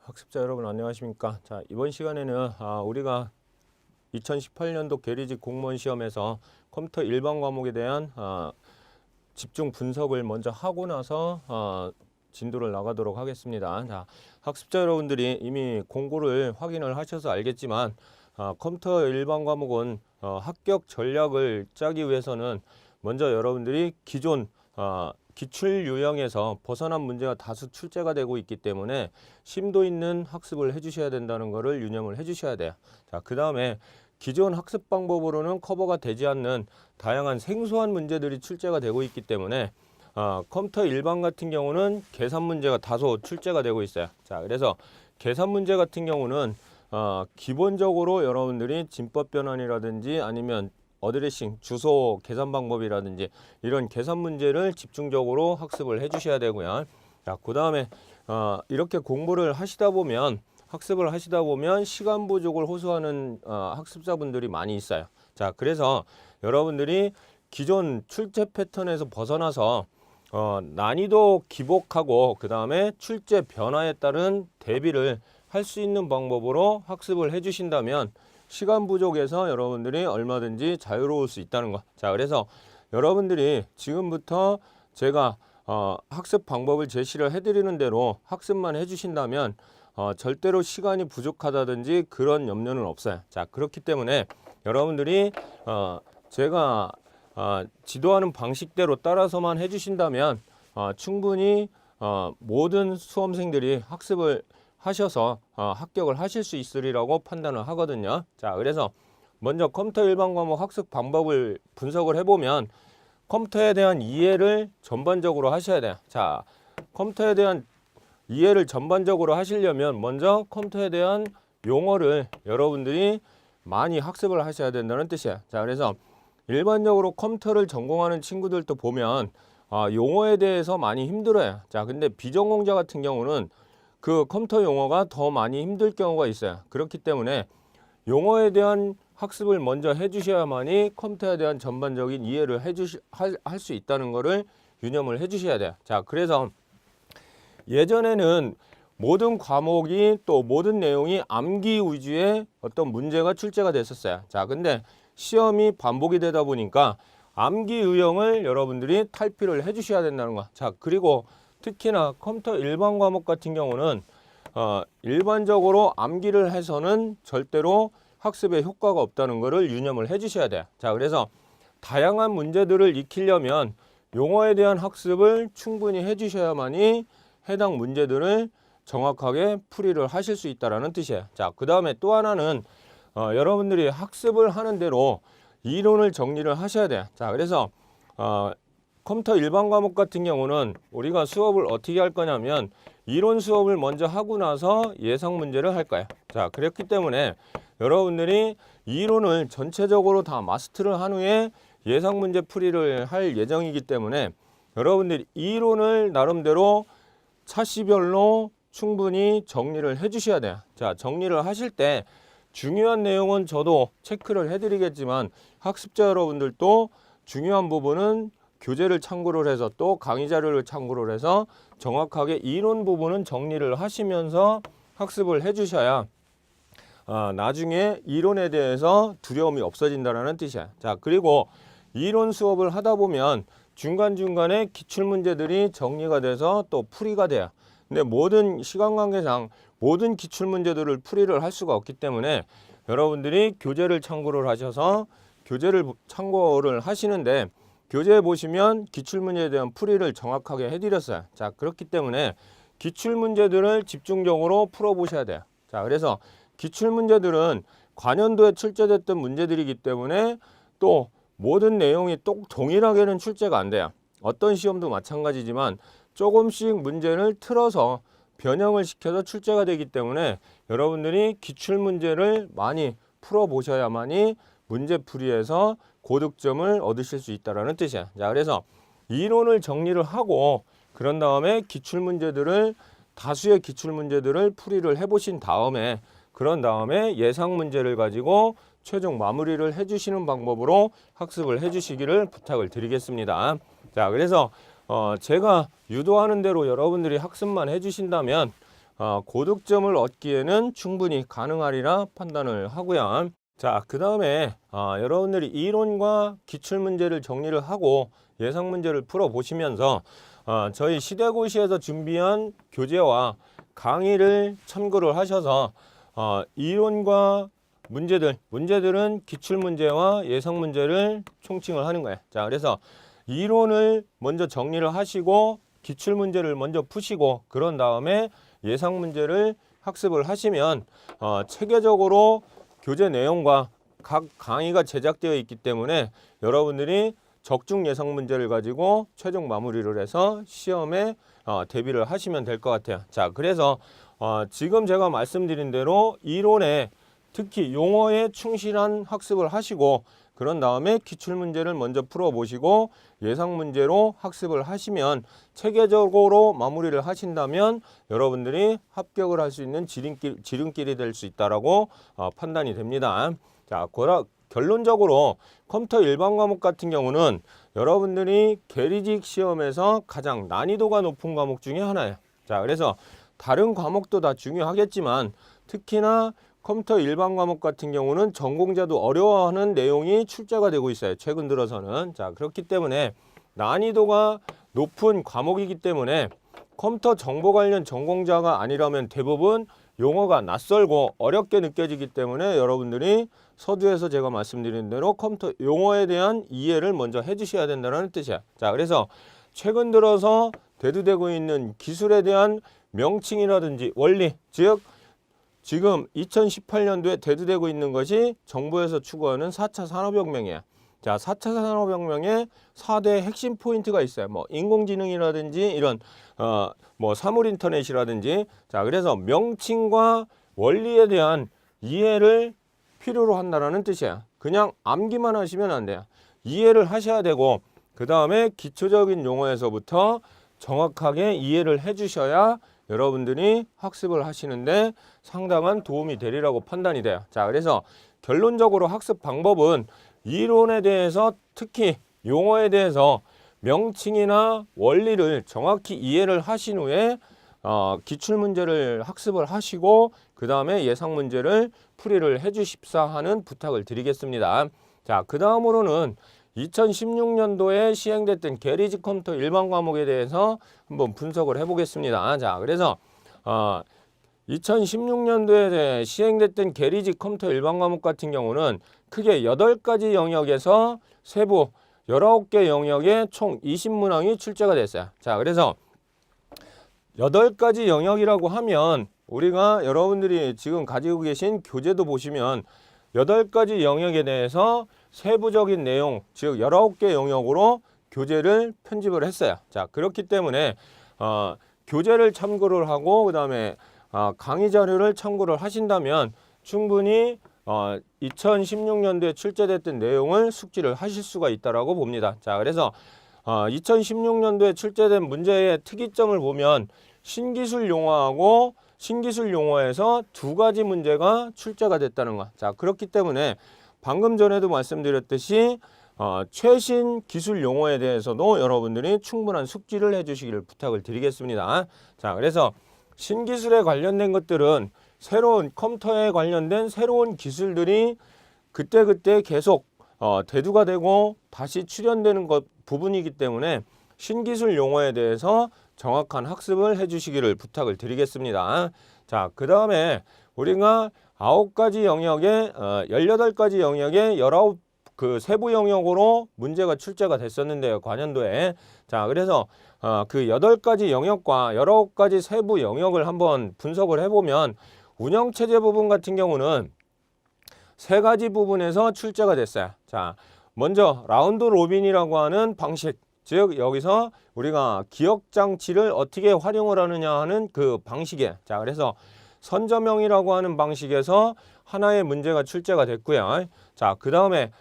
학습자 여러분 안녕하십니까? 자, 이번 시간에는 우리가 2018년도 계리직 공무원 시험에서 컴퓨터 일반 과목에 대한 집중 분석을 먼저 하고 나서 진도를 나가도록 하겠습니다. 자, 학습자 여러분들이 이미 공고를 확인을 하셔서 알겠지만 컴퓨터 일반 과목은 합격 전략을 짜기 위해서는 먼저 여러분들이 기존 기출 유형에서 벗어난 문제가 다수 출제가 되고 있기 때문에 심도 있는 학습을 해주셔야 된다는 것을 유념을 해주셔야 돼요. 자, 그 다음에 기존 학습 방법으로는 커버가 되지 않는 다양한 생소한 문제들이 출제가 되고 있기 때문에 컴퓨터 일반 같은 경우는 계산 문제가 다소 출제가 되고 있어요. 자, 그래서 계산 문제 같은 경우는 기본적으로 여러분들이 진법 변환이라든지 아니면 어드레싱, 주소 계산 방법이라든지 이런 계산 문제를 집중적으로 학습을 해 주셔야 되고요. 자, 그 다음에 이렇게 공부를 하시다 보면 학습을 하시다 보면 시간 부족을 호소하는 학습자분들이 많이 있어요. 자, 그래서 여러분들이 기존 출제 패턴에서 벗어나서 난이도 기복하고 그 다음에 출제 변화에 따른 대비를 할 수 있는 방법으로 학습을 해 주신다면 시간 부족에서 여러분들이 얼마든지 자유로울 수 있다는 거. 자, 그래서 여러분들이 지금부터 제가 학습 방법을 제시를 해드리는 대로 학습만 해주신다면 절대로 시간이 부족하다든지 그런 염려는 없어요. 자, 그렇기 때문에 여러분들이 제가 지도하는 방식대로 따라서만 해주신다면 충분히 모든 수험생들이 학습을 하셔서 합격을 하실 수 있으리라고 판단을 하거든요. 자, 그래서 먼저 컴퓨터 일반 과목 학습 방법을 분석을 해보면 컴퓨터에 대한 이해를 전반적으로 하셔야 돼요. 자, 컴퓨터에 대한 이해를 전반적으로 하시려면 먼저 컴퓨터에 대한 용어를 여러분들이 많이 학습을 하셔야 된다는 뜻이에요. 자, 그래서 일반적으로 컴퓨터를 전공하는 친구들도 보면 용어에 대해서 많이 힘들어요. 자, 근데 비전공자 같은 경우는 그 컴퓨터 용어가 더 많이 힘들 경우가 있어요. 그렇기 때문에 용어에 대한 학습을 먼저 해주셔야만이 컴퓨터에 대한 전반적인 이해를 할 수 있다는 것을 유념을 해주셔야 돼요. 자, 그래서 예전에는 모든 과목이 또 모든 내용이 암기 위주의 어떤 문제가 출제가 됐었어요. 자, 근데 시험이 반복이 되다 보니까 암기 유형을 여러분들이 탈피를 해주셔야 된다는 거. 자, 그리고 특히나 컴퓨터 일반 과목 같은 경우는 일반적으로 암기를 해서는 절대로 학습에 효과가 없다는 것을 유념을 해 주셔야 돼요. 자, 그래서 다양한 문제들을 익히려면 용어에 대한 학습을 충분히 해 주셔야만이 해당 문제들을 정확하게 풀이를 하실 수 있다는 뜻이에요. 자, 그 다음에 또 하나는 여러분들이 학습을 하는 대로 이론을 정리를 하셔야 돼요. 자, 그래서 컴퓨터 일반 과목 같은 경우는 우리가 수업을 어떻게 할 거냐면 이론 수업을 먼저 하고 나서 예상 문제를 할 거예요. 자, 그렇기 때문에 여러분들이 이론을 전체적으로 다 마스터를 한 후에 예상 문제 풀이를 할 예정이기 때문에 여러분들이 이론을 나름대로 차시별로 충분히 정리를 해 주셔야 돼요. 자, 정리를 하실 때 중요한 내용은 저도 체크를 해드리겠지만 학습자 여러분들도 중요한 부분은 교재를 참고를 해서 또 강의 자료를 참고를 해서 정확하게 이론 부분은 정리를 하시면서 학습을 해주셔야 나중에 이론에 대해서 두려움이 없어진다는 뜻이야. 자, 그리고 이론 수업을 하다 보면 중간중간에 기출문제들이 정리가 돼서 또 풀이가 돼요. 근데 모든 시간 관계상 모든 기출문제들을 풀이를 할 수가 없기 때문에 여러분들이 교재를 참고를 하셔서 교재를 참고를 하시는데 교재에 보시면 기출문제에 대한 풀이를 정확하게 해드렸어요. 자, 그렇기 때문에 기출문제들을 집중적으로 풀어보셔야 돼요. 자, 그래서 기출문제들은 관연도에 출제됐던 문제들이기 때문에 또 모든 내용이 똑 동일하게는 출제가 안 돼요. 어떤 시험도 마찬가지지만 조금씩 문제를 틀어서 변형을 시켜서 출제가 되기 때문에 여러분들이 기출문제를 많이 풀어보셔야만이 문제풀이에서 고득점을 얻으실 수 있다는 뜻이야. 자, 그래서 이론을 정리를 하고 그런 다음에 기출문제들을 다수의 기출문제들을 풀이를 해보신 다음에 그런 다음에 예상 문제를 가지고 최종 마무리를 해주시는 방법으로 학습을 해주시기를 부탁을 드리겠습니다. 자, 그래서 제가 유도하는 대로 여러분들이 학습만 해주신다면 고득점을 얻기에는 충분히 가능하리라 판단을 하고요. 자, 그 다음에 여러분들이 이론과 기출문제를 정리를 하고 예상문제를 풀어보시면서 저희 시대고시에서 준비한 교재와 강의를 참고를 하셔서 이론과 문제들은 기출문제와 예상문제를 총칭을 하는 거예요. 자, 그래서 이론을 먼저 정리를 하시고 기출문제를 먼저 푸시고 그런 다음에 예상문제를 학습을 하시면 체계적으로 교재 내용과 각 강의가 제작되어 있기 때문에 여러분들이 적중 예상 문제를 가지고 최종 마무리를 해서 시험에 대비를 하시면 될 것 같아요. 자, 그래서 지금 제가 말씀드린 대로 이론에 특히 용어에 충실한 학습을 하시고 그런 다음에 기출문제를 먼저 풀어보시고 예상문제로 학습을 하시면 체계적으로 마무리를 하신다면 여러분들이 합격을 할 수 있는 지름길이 될 수 있다라고 판단이 됩니다. 자, 결론적으로 컴퓨터 일반 과목 같은 경우는 여러분들이 계리직 시험에서 가장 난이도가 높은 과목 중에 하나예요. 자, 그래서 다른 과목도 다 중요하겠지만 특히나 컴퓨터 일반 과목 같은 경우는 전공자도 어려워하는 내용이 출제가 되고 있어요. 최근 들어서는. 자, 그렇기 때문에 난이도가 높은 과목이기 때문에 컴퓨터 정보 관련 전공자가 아니라면 대부분 용어가 낯설고 어렵게 느껴지기 때문에 여러분들이 서두에서 제가 말씀드린 대로 컴퓨터 용어에 대한 이해를 먼저 해주셔야 된다는 뜻이야. 자, 그래서 최근 들어서 대두되고 있는 기술에 대한 명칭이라든지 원리, 즉 지금 2018년도에 대두되고 있는 것이 정부에서 추구하는 4차 산업혁명이야. 자, 4차 산업혁명의 4대 핵심 포인트가 있어요. 뭐 인공지능이라든지 이런 뭐 사물인터넷이라든지. 자, 그래서 명칭과 원리에 대한 이해를 필요로 한다는 뜻이야. 그냥 암기만 하시면 안 돼요. 이해를 하셔야 되고 그 다음에 기초적인 용어에서부터 정확하게 이해를 해주셔야 여러분들이 학습을 하시는데 상당한 도움이 되리라고 판단이 돼요. 자, 그래서 결론적으로 학습 방법은 이론에 대해서 특히 용어에 대해서 명칭이나 원리를 정확히 이해를 하신 후에 기출문제를 학습을 하시고 그 다음에 예상문제를 풀이를 해주십사 하는 부탁을 드리겠습니다. 자, 그 다음으로는 2016년도에 시행됐던 계리직 컴퓨터 일반 과목에 대해서 한번 분석을 해보겠습니다. 자, 그래서 2016년도에 시행됐던 계리직 컴퓨터 일반 과목 같은 경우는 크게 8가지 영역에서 세부 19개 영역에 총 20문항이 출제가 됐어요. 자, 그래서 8가지 영역이라고 하면 우리가 여러분들이 지금 가지고 계신 교재도 보시면 8가지 영역에 대해서 세부적인 내용, 즉 19개 영역으로 교재를 편집을 했어요. 자, 그렇기 때문에 교재를 참고를 하고 그 다음에 강의 자료를 참고를 하신다면 충분히 2016년도에 출제됐던 내용을 숙지를 하실 수가 있다라고 봅니다. 자, 그래서 2016년도에 출제된 문제의 특이점을 보면 신기술 용어하고 신기술 용어에서 2가지 문제가 출제가 됐다는 것. 자, 그렇기 때문에 방금 전에도 말씀드렸듯이 최신 기술 용어에 대해서도 여러분들이 충분한 숙지를 해주시기를 부탁을 드리겠습니다. 자, 그래서 신기술에 관련된 것들은 새로운 컴퓨터에 관련된 새로운 기술들이 그때그때 계속 대두가 되고 다시 출현되는 부분이기 때문에 신기술 용어에 대해서 정확한 학습을 해주시기를 부탁을 드리겠습니다. 자, 그 다음에 우리가 9가지 영역에 18가지 영역에 19그 세부 영역으로 문제가 출제가 됐었는데요, 관연도에. 자, 그래서 그 8가지 영역과 19가지 세부 영역을 한번 분석을 해보면 운영체제 부분 같은 경우는 3가지 부분에서 출제가 됐어요. 자, 먼저 라운드 로빈이라고 하는 방식, 즉 여기서 우리가 기억장치를 어떻게 활용을 하느냐 하는 그 방식에, 자, 그래서 선점형이라고 하는 방식에서 하나의 문제가 출제가 됐고요. 자, 그 다음에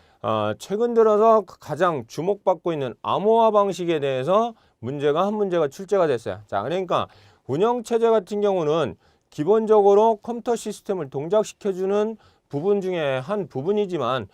최근 들어서 가장 주목받고 있는 암호화 방식에 대해서 한 문제가 출제가 됐어요. 자, 그러니까 운영체제 같은 경우는 기본적으로 컴퓨터 시스템을 동작시켜주는 부분 중에 한 부분이지만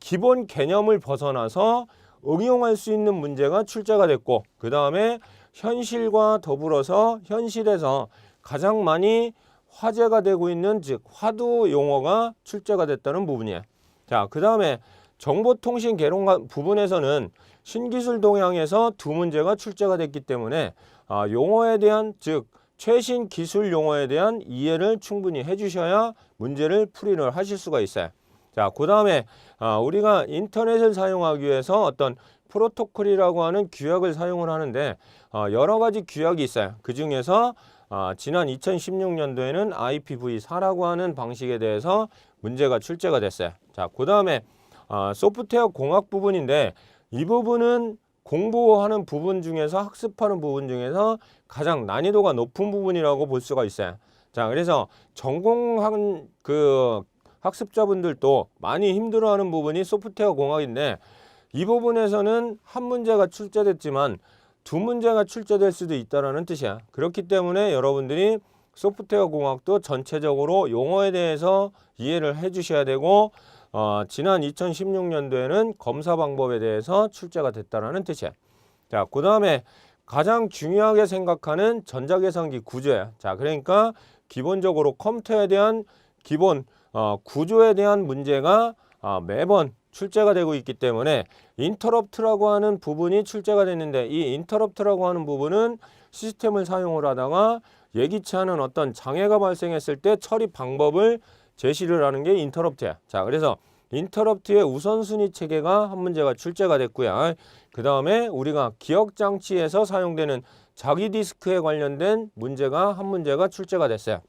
기본 개념을 벗어나서 응용할 수 있는 문제가 출제가 됐고 그 다음에 현실과 더불어서 현실에서 가장 많이 화제가 되고 있는 즉 화두 용어가 출제가 됐다는 부분이에요. 자, 그 다음에 정보통신 개론 부분에서는 신기술 동향에서 두 문제가 출제가 됐기 때문에 용어에 대한 즉 최신 기술 용어에 대한 이해를 충분히 해주셔야 문제를 풀이를 하실 수가 있어요. 자, 그 다음에 우리가 인터넷을 사용하기 위해서 어떤 프로토콜이라고 하는 규약을 사용을 하는데 여러 가지 규약이 있어요. 그 중에서 지난 2016년도에는 IPv4라고 하는 방식에 대해서 문제가 출제가 됐어요. 자, 그 다음에 소프트웨어 공학 부분인데 이 부분은 공부하는 부분 중에서 학습하는 부분 중에서 가장 난이도가 높은 부분이라고 볼 수가 있어요. 자, 그래서 전공한 그 학습자분들도 많이 힘들어하는 부분이 소프트웨어 공학인데 이 부분에서는 한 문제가 출제됐지만 두 문제가 출제될 수도 있다는 뜻이야. 그렇기 때문에 여러분들이 소프트웨어 공학도 전체적으로 용어에 대해서 이해를 해 주셔야 되고 지난 2016년도에는 검사 방법에 대해서 출제가 됐다는 뜻이야. 자, 그 다음에 가장 중요하게 생각하는 전자계산기 구조야. 자, 그러니까 기본적으로 컴퓨터에 대한 기본 구조에 대한 문제가 매번 출제가 되고 있기 때문에 인터럽트라고 하는 부분이 출제가 됐는데 이 인터럽트라고 하는 부분은 시스템을 사용을 하다가 예기치 않은 어떤 장애가 발생했을 때 처리 방법을 제시를 하는 게 인터럽트야. 자, 그래서 인터럽트의 우선순위 체계가 한 문제가 출제가 됐고요. 그 다음에 우리가 기억장치에서 사용되는 자기 디스크에 관련된 문제가 한 문제가 출제가 됐어요.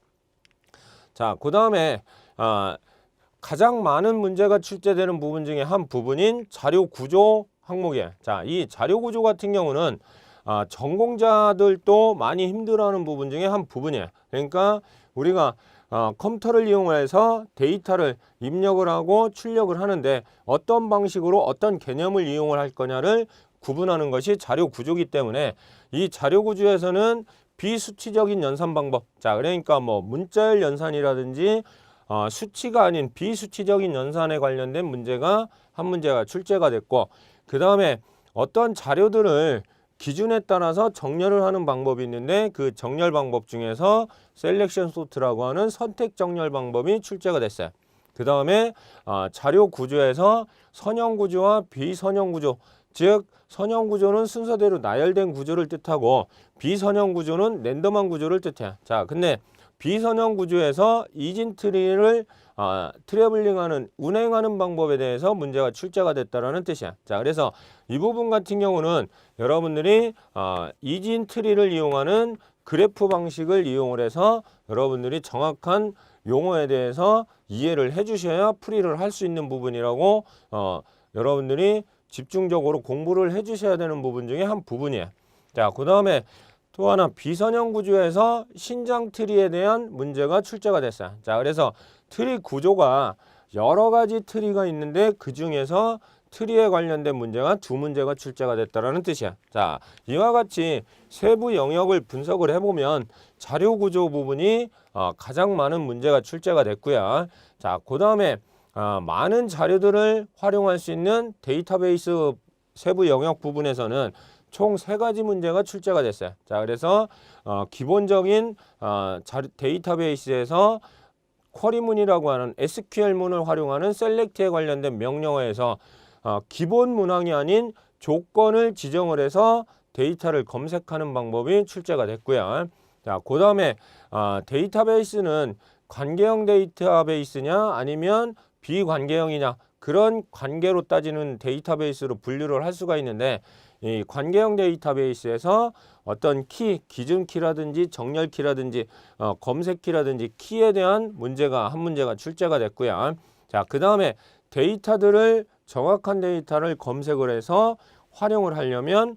자, 그 다음에 가장 많은 문제가 출제되는 부분 중에 한 부분인 자료 구조 항목이에요. 자, 이 자료 구조 같은 경우는 전공자들도 많이 힘들어하는 부분 중에 한 부분이에요. 그러니까 우리가 컴퓨터를 이용해서 데이터를 입력을 하고 출력을 하는데 어떤 방식으로 어떤 개념을 이용을 할 거냐를 구분하는 것이 자료 구조이기 때문에 이 자료 구조에서는 비수치적인 연산 방법, 자, 그러니까 뭐 문자열 연산이라든지 수치가 아닌 비수치적인 연산에 관련된 문제가 한 문제가 출제가 됐고, 그 다음에 어떤 자료들을 기준에 따라서 정렬을 하는 방법이 있는데 그 정렬 방법 중에서 셀렉션 소트라고 하는 선택 정렬 방법이 출제가 됐어요. 그 다음에 자료 구조에서 선형 구조와 비선형 구조, 즉 선형 구조는 순서대로 나열된 구조를 뜻하고 비선형 구조는 랜덤한 구조를 뜻해요. 자, 근데 비선형 구조에서 이진 트리를 트래블링하는 운행하는 방법에 대해서 문제가 출제가 됐다라는 뜻이야. 자, 그래서 이 부분 같은 경우는 여러분들이 이진 트리를 이용하는 그래프 방식을 이용을 해서 여러분들이 정확한 용어에 대해서 이해를 해주셔야 풀이를 할 수 있는 부분이라고 여러분들이 집중적으로 공부를 해주셔야 되는 부분 중에 한 부분이에요. 자, 그 다음에 또 하나 비선형 구조에서 신장 트리에 대한 문제가 출제가 됐어요. 자, 그래서 트리 구조가 여러 가지 트리가 있는데 그 중에서 트리에 관련된 문제가 두 문제가 출제가 됐다라는 뜻이야. 자, 이와 같이 세부 영역을 분석을 해보면 자료 구조 부분이 가장 많은 문제가 출제가 됐고요. 자, 그 다음에 많은 자료들을 활용할 수 있는 데이터베이스 세부 영역 부분에서는 총 3가지 문제가 출제가 됐어요. 자, 그래서 기본적인 데이터베이스에서 쿼리문이라고 하는 SQL문을 활용하는 셀렉트에 관련된 명령어에서 기본 문항이 아닌 조건을 지정을 해서 데이터를 검색하는 방법이 출제가 됐고요. 자, 그 다음에 데이터베이스는 관계형 데이터베이스냐 아니면 비관계형이냐, 그런 관계로 따지는 데이터베이스로 분류를 할 수가 있는데, 이 관계형 데이터베이스에서 어떤 키, 기준 키라든지 정렬 키라든지 검색 키라든지 키에 대한 문제가 한 문제가 출제가 됐고요. 자, 그 다음에 데이터들을 정확한 데이터를 검색을 해서 활용을 하려면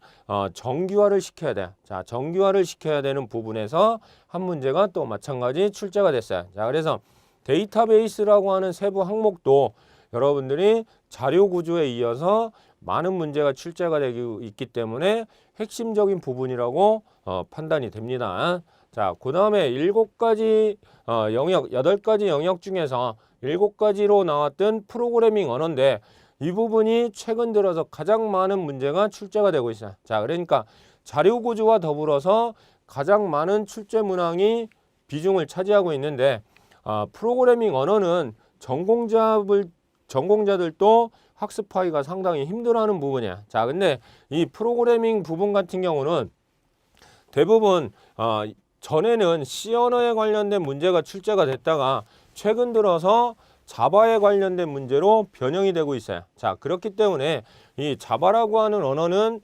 정규화를 시켜야 돼. 자, 정규화를 시켜야 되는 부분에서 한 문제가 또 마찬가지 출제가 됐어요. 자, 그래서 데이터베이스라고 하는 세부 항목도 여러분들이 자료 구조에 이어서 많은 문제가 출제가 되고 있기 때문에 핵심적인 부분이라고 판단이 됩니다. 자, 그 다음에 7가지 영역, 8가지 영역 중에서 7가지로 나왔던 프로그래밍 언어인데 이 부분이 최근 들어서 가장 많은 문제가 출제가 되고 있어요. 자, 그러니까 자료 구조와 더불어서 가장 많은 출제 문항이 비중을 차지하고 있는데 프로그래밍 언어는 전공자들도 학습하기가 상당히 힘들어하는 부분이야. 자, 근데 이 프로그래밍 부분 같은 경우는 대부분 전에는 C 언어에 관련된 문제가 출제가 됐다가 최근 들어서 자바에 관련된 문제로 변형이 되고 있어요. 자, 그렇기 때문에 이 자바라고 하는 언어는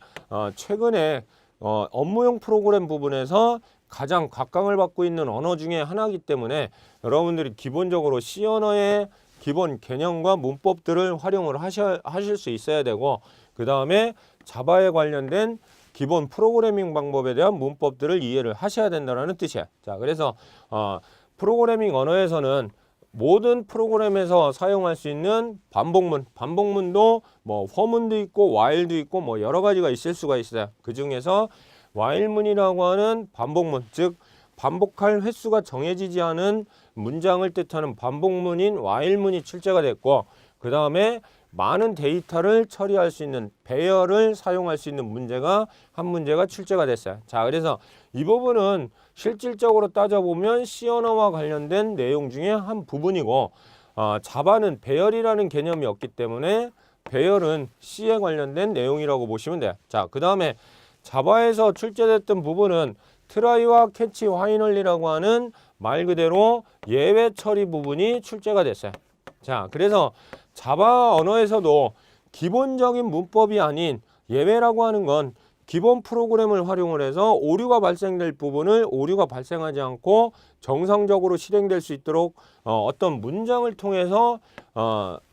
최근에 업무용 프로그램 부분에서 가장 각광을 받고 있는 언어 중에 하나이기 때문에 여러분들이 기본적으로 C 언어의 기본 개념과 문법들을 활용을 하실 수 있어야 되고, 그 다음에 자바에 관련된 기본 프로그래밍 방법에 대한 문법들을 이해를 하셔야 된다는 뜻이야. 자, 그래서 프로그래밍 언어에서는 모든 프로그램에서 사용할 수 있는 반복문도 뭐 for문도 있고 while도 있고 뭐 여러 가지가 있을 수가 있어요. 그 중에서 while문이라고 하는 반복문, 즉 반복할 횟수가 정해지지 않은 문장을 뜻하는 반복문인 while문이 출제가 됐고, 그 다음에 많은 데이터를 처리할 수 있는 배열을 사용할 수 있는 한 문제가 출제가 됐어요. 자, 그래서 이 부분은 실질적으로 따져보면 C 언어와 관련된 내용 중에 한 부분이고, 자바는 배열이라는 개념이 없기 때문에 배열은 C에 관련된 내용이라고 보시면 돼요. 자, 그 다음에 자바에서 출제됐던 부분은 트라이와 캐치 파이널리라고 하는 말 그대로 예외 처리 부분이 출제가 됐어요. 자, 그래서 자바 언어에서도 기본적인 문법이 아닌 예외라고 하는 건 기본 프로그램을 활용을 해서 오류가 발생될 부분을 오류가 발생하지 않고 정상적으로 실행될 수 있도록 어떤 문장을 통해서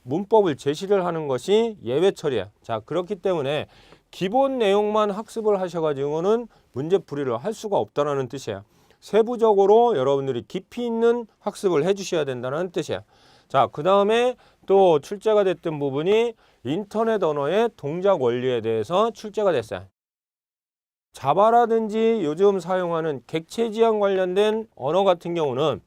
문법을 제시를 하는 것이 예외 처리예요. 자, 그렇기 때문에 기본 내용만 학습을 하셔가지고는 문제풀이를 할 수가 없다는 뜻이에요. 세부적으로 여러분들이 깊이 있는 학습을 해주셔야 된다는 뜻이에요. 자, 그 다음에 또 출제가 됐던 부분이 인터넷 언어의 동작 원리에 대해서 출제가 됐어요. 자바라든지 요즘 사용하는 객체 지향 관련된 언어 같은 경우는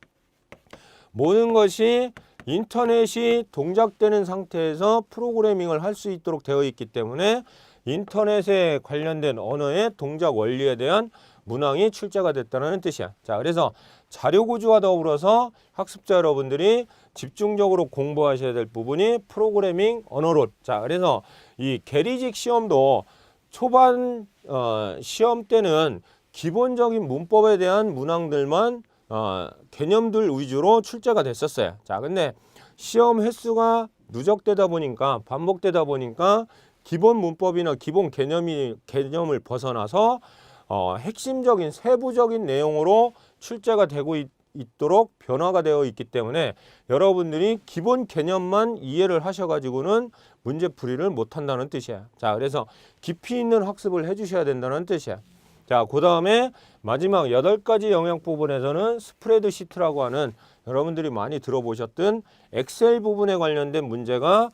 모든 것이 인터넷이 동작되는 상태에서 프로그래밍을 할 수 있도록 되어 있기 때문에 인터넷에 관련된 언어의 동작 원리에 대한 문항이 출제가 됐다는 뜻이야. 자, 그래서 자료 구조와 더불어서 학습자 여러분들이 집중적으로 공부하셔야 될 부분이 프로그래밍 언어론. 자, 그래서 이 계리직 시험도 초반 시험 때는 기본적인 문법에 대한 문항들만 개념들 위주로 출제가 됐었어요. 자, 근데 시험 횟수가 누적되다 보니까 반복되다 보니까 기본 문법이나 기본 개념을 벗어나서 핵심적인 세부적인 내용으로 출제가 되고 있도록 변화가 되어 있기 때문에 여러분들이 기본 개념만 이해를 하셔가지고는 문제풀이를 못한다는 뜻이야. 자, 그래서 깊이 있는 학습을 해주셔야 된다는 뜻이야. 자, 그 다음에 마지막 8가지 영역 부분에서는 스프레드시트라고 하는 여러분들이 많이 들어보셨던 엑셀 부분에 관련된 문제가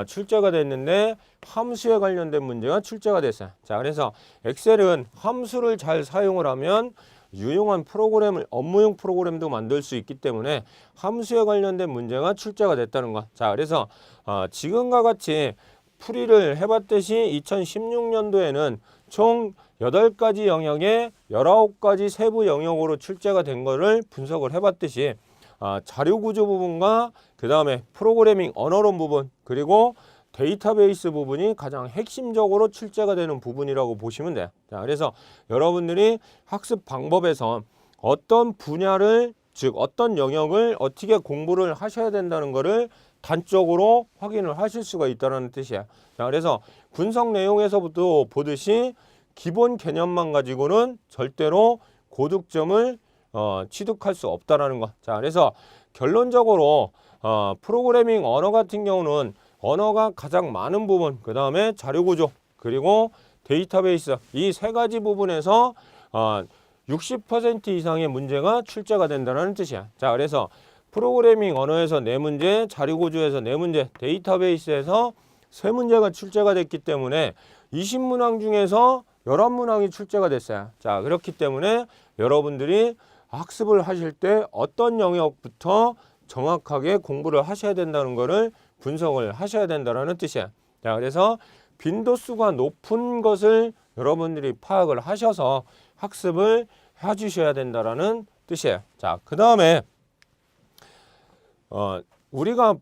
출제가 됐는데 함수에 관련된 문제가 출제가 됐어요. 자, 그래서 엑셀은 함수를 잘 사용을 하면 유용한 프로그램을 업무용 프로그램도 만들 수 있기 때문에 함수에 관련된 문제가 출제가 됐다는 것. 자, 그래서 지금과 같이 풀이를 해봤듯이 2016년도에는 총 8가지 영역에 19가지 세부 영역으로 출제가 된 거를 분석을 해봤듯이 자료 구조 부분과 그 다음에 프로그래밍 언어론 부분 그리고 데이터베이스 부분이 가장 핵심적으로 출제가 되는 부분이라고 보시면 돼요. 자, 그래서 여러분들이 학습 방법에서 어떤 분야를 즉 어떤 영역을 어떻게 공부를 하셔야 된다는 것을 단적으로 확인을 하실 수가 있다는 뜻이야. 자, 그래서 분석 내용에서부터 보듯이 기본 개념만 가지고는 절대로 고득점을 취득할 수 없다라는 것. 자, 그래서 결론적으로 프로그래밍 언어 같은 경우는 언어가 가장 많은 부분, 그 다음에 자료 구조, 그리고 데이터베이스 이 3가지 부분에서 60% 이상의 문제가 출제가 된다는 뜻이야. 자, 그래서 프로그래밍 언어에서 4문제, 자료 구조에서 4문제, 데이터베이스에서 3문제가 출제가 됐기 때문에 20문항 중에서 11문항이 출제가 됐어요. 자, 그렇기 때문에 여러분들이 학습을 하실 때 어떤 영역부터 정확하게 공부를 하셔야 된다는 것을 분석을 하셔야 된다는 뜻이야. 자, 그래서 빈도수가 높은 것을 여러분들이 파악을 하셔서 학습을 해주셔야 된다는 뜻이에요. 자, 그 다음에 우리가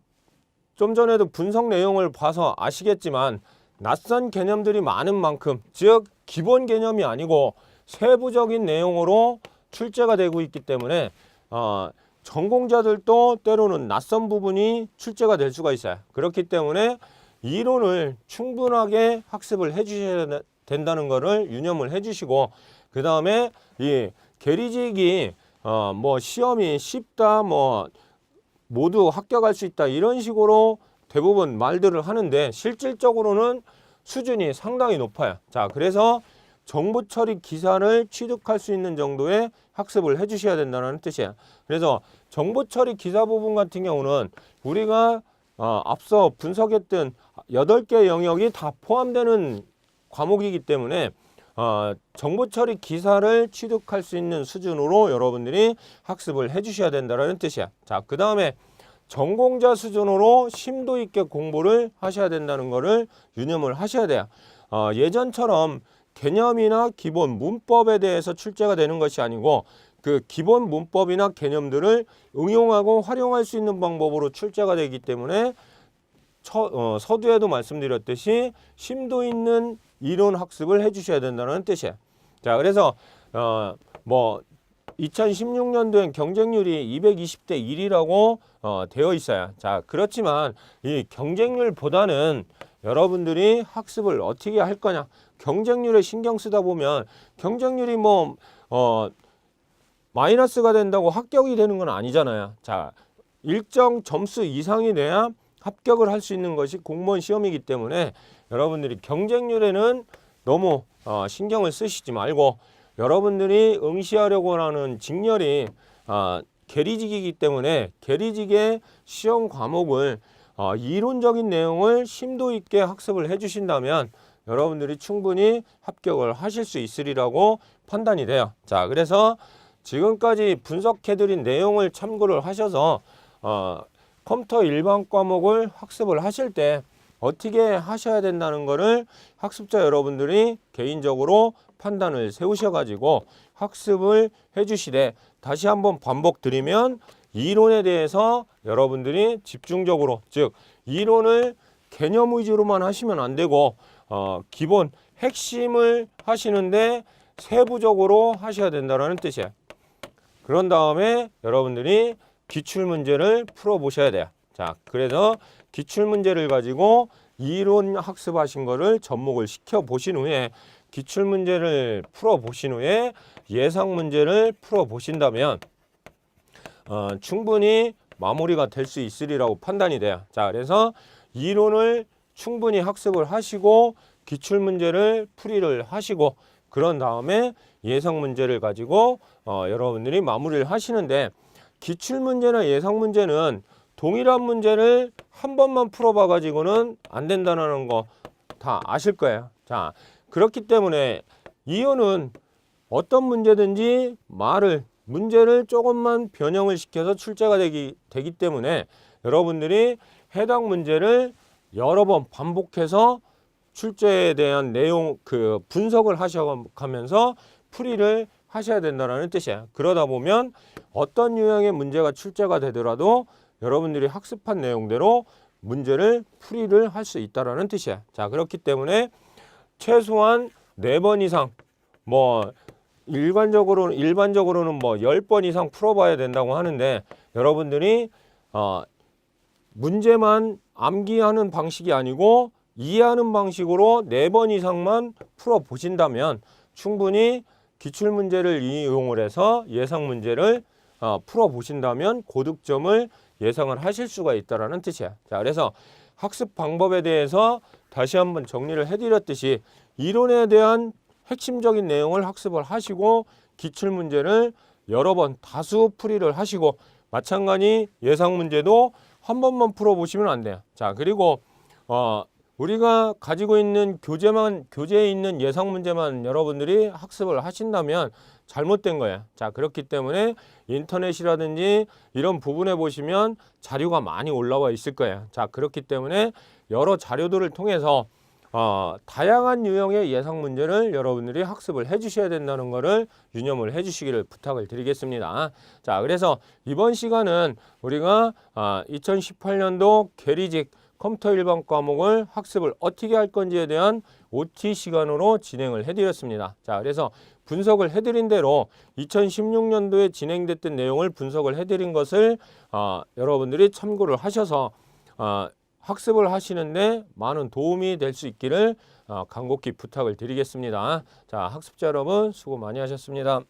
좀 전에도 분석 내용을 봐서 아시겠지만 낯선 개념들이 많은 만큼, 즉 기본 개념이 아니고 세부적인 내용으로 출제가 되고 있기 때문에 전공자들도 때로는 낯선 부분이 출제가 될 수가 있어요. 그렇기 때문에 이론을 충분하게 학습을 해 주셔야 된다는 것을 유념을 해 주시고, 그 다음에 이 계리직이 뭐 시험이 쉽다, 뭐 모두 합격할 수 있다, 이런 식으로 대부분 말들을 하는데 실질적으로는 수준이 상당히 높아요. 자, 그래서 정보 처리 기사를 취득할 수 있는 정도의 학습을 해 주셔야 된다는 뜻이에요. 그래서 정보 처리 기사 부분 같은 경우는 우리가 앞서 분석했던 8개 영역이 다 포함되는 과목이기 때문에 정보 처리 기사를 취득할 수 있는 수준으로 여러분들이 학습을 해 주셔야 된다는 뜻이야. 자, 그 다음에 전공자 수준으로 심도 있게 공부를 하셔야 된다는 것을 유념을 하셔야 돼요. 예전처럼 개념이나 기본 문법에 대해서 출제가 되는 것이 아니고 그 기본 문법이나 개념들을 응용하고 활용할 수 있는 방법으로 출제가 되기 때문에 서두에도 말씀드렸듯이 심도 있는 이론 학습을 해 주셔야 된다는 뜻이에요. 자, 그래서 뭐 2016년도엔 경쟁률이 220대 1이라고 되어 있어요. 자, 그렇지만 이 경쟁률보다는 여러분들이 학습을 어떻게 할 거냐, 경쟁률에 신경 쓰다 보면 경쟁률이 뭐 마이너스가 된다고 합격이 되는 건 아니잖아요. 자, 일정 점수 이상이 돼야 합격을 할 수 있는 것이 공무원 시험이기 때문에 여러분들이 경쟁률에는 너무 신경을 쓰시지 말고, 여러분들이 응시하려고 하는 직렬이 계리직이기 때문에 계리직의 시험 과목을 이론적인 내용을 심도 있게 학습을 해 주신다면 여러분들이 충분히 합격을 하실 수 있으리라고 판단이 돼요. 자, 그래서 지금까지 분석해드린 내용을 참고를 하셔서 컴퓨터 일반 과목을 학습을 하실 때 어떻게 하셔야 된다는 것을 학습자 여러분들이 개인적으로 판단을 세우셔가지고 학습을 해주시되, 다시 한번 반복드리면 이론에 대해서 여러분들이 집중적으로, 즉 이론을 개념 위주로만 하시면 안 되고 기본 핵심을 하시는데 세부적으로 하셔야 된다는 뜻이에요. 그런 다음에 여러분들이 기출문제를 풀어보셔야 돼요. 자, 그래서 기출문제를 가지고 이론 학습하신 거를 접목을 시켜 보신 후에 기출문제를 풀어보신 후에 예상문제를 풀어보신다면 충분히 마무리가 될 수 있으리라고 판단이 돼요. 자, 그래서 이론을 충분히 학습을 하시고 기출문제를 풀이를 하시고 그런 다음에 예상문제를 가지고 여러분들이 마무리를 하시는데, 기출문제나 예상문제는 동일한 문제를 한 번만 풀어봐 가지고는 안 된다는 거 다 아실 거예요. 자, 그렇기 때문에 이유는 어떤 문제든지 문제를 조금만 변형을 시켜서 출제가 되기 때문에 여러분들이 해당 문제를 여러 번 반복해서 출제에 대한 내용 분석을 하셔가면서 풀이를 하셔야 된다는 뜻이에요. 그러다 보면 어떤 유형의 문제가 출제가 되더라도 여러분들이 학습한 내용대로 문제를 풀이를 할 수 있다는 뜻이에요. 자, 그렇기 때문에 최소한 4번 이상, 뭐 일반적으로는 뭐 10번 이상 풀어봐야 된다고 하는데, 여러분들이 문제만 암기하는 방식이 아니고 이해하는 방식으로 4번 이상만 풀어보신다면 충분히 기출문제를 이용을 해서 예상문제를 풀어보신다면 고득점을 예상을 하실 수가 있다는 뜻이야. 자, 그래서 학습 방법에 대해서 다시 한번 정리를 해드렸듯이 이론에 대한 핵심적인 내용을 학습을 하시고 기출문제를 여러 번 다수 풀이를 하시고, 마찬가지 예상문제도 한 번만 풀어보시면 안 돼요. 자, 그리고 우리가 가지고 있는 교재에 있는 예상 문제만 여러분들이 학습을 하신다면 잘못된 거예요. 자, 그렇기 때문에 인터넷이라든지 이런 부분에 보시면 자료가 많이 올라와 있을 거예요. 자, 그렇기 때문에 여러 자료들을 통해서 다양한 유형의 예상 문제를 여러분들이 학습을 해 주셔야 된다는 것을 유념을 해 주시기를 부탁을 드리겠습니다. 자, 그래서 이번 시간은 우리가 2018년도 계리직 컴퓨터 일반 과목을 학습을 어떻게 할 건지에 대한 OT 시간으로 진행을 해드렸습니다. 자, 그래서 분석을 해드린 대로 2016년도에 진행됐던 내용을 분석을 해드린 것을 여러분들이 참고를 하셔서 학습을 하시는데 많은 도움이 될 수 있기를 간곡히 부탁을 드리겠습니다. 자, 학습자 여러분 수고 많이 하셨습니다.